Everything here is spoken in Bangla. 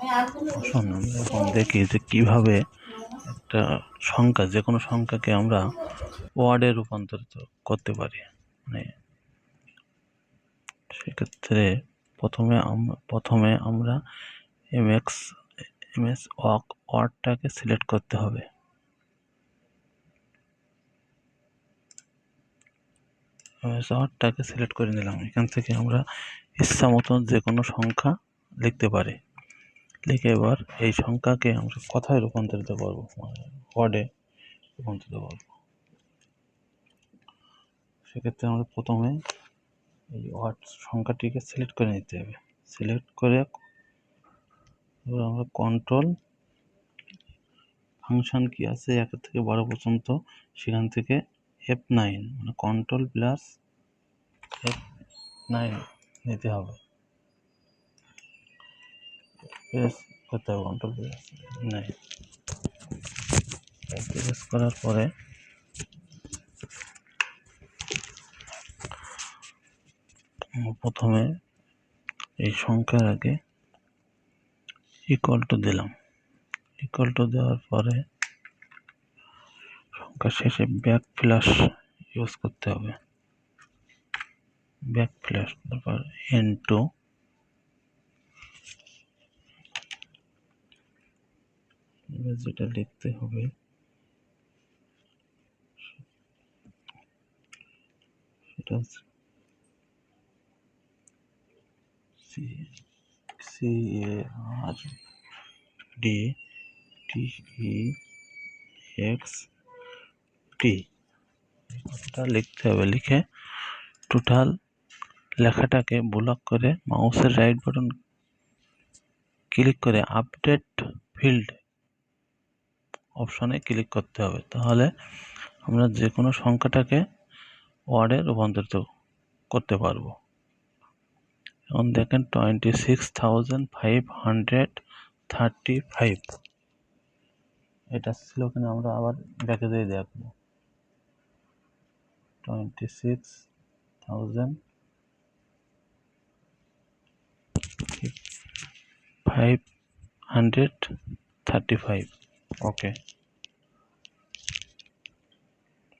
আসুন আমরা এখন দেখি যে কিভাবে একটা সংখ্যা, যে কোনো সংখ্যাকে আমরা ওয়ার্ডে রূপান্তরিত করতে পারি। মানে সেক্ষেত্রে প্রথমে আমরা এমএস ওয়ার্ডটাকে সিলেক্ট করতে হবে। এমএস ওয়ার্ডটাকে সিলেক্ট করে নিলাম। এখান থেকে আমরা ইচ্ছা মতন যে কোনো সংখ্যা লিখতে পারি। লিখে এবার এই সংখ্যাকে আমরা কথায় রূপান্তরিত করব, ওয়ার্ডে রূপান্তরিত করব। সেক্ষেত্রে আমাদের প্রথমে এই ওয়ার্ড সংখ্যাটিকে সিলেক্ট করে নিতে হবে। সিলেক্ট করে আমরা কন্ট্রোল ফাংশন কি আছে 1 থেকে 12 পর্যন্ত, সেখান থেকে F9 মানে কন্ট্রোল প্লাস F9 নিতে হবে। প্রেস করতে হবে কন্ট্রোল প্লাস F9। প্রেস করার পরে প্রথমে এই সংখ্যার আগে ইকুয়াল টু দিলাম। ইকুয়াল টু দেওয়ার পরে সংখ্যা শেষে ব্যাক ফ্ল্যাশ ইউজ করতে হবে। ব্যাক ফ্ল্যাশ, তারপর N2 যেটা লিখতে হবে সেটা CARDTEXT এটা লিখতে হবে। লিখে টোটাল লেখাটাকে ব্লক করে মাউসের রাইট বাটন ক্লিক করে আপডেট ফিল্ড অপশনে ক্লিক করতে হবে। তাহলে আমরা যে কোনো সংখ্যাটাকে ওয়ার্ডে রূপান্তরিত করতে পারবো। এখন দেখেন 26,535 এটা ছিল কিনা আমরা আবার ব্যাকে দিয়ে দেখবো। 26,535 ওকে।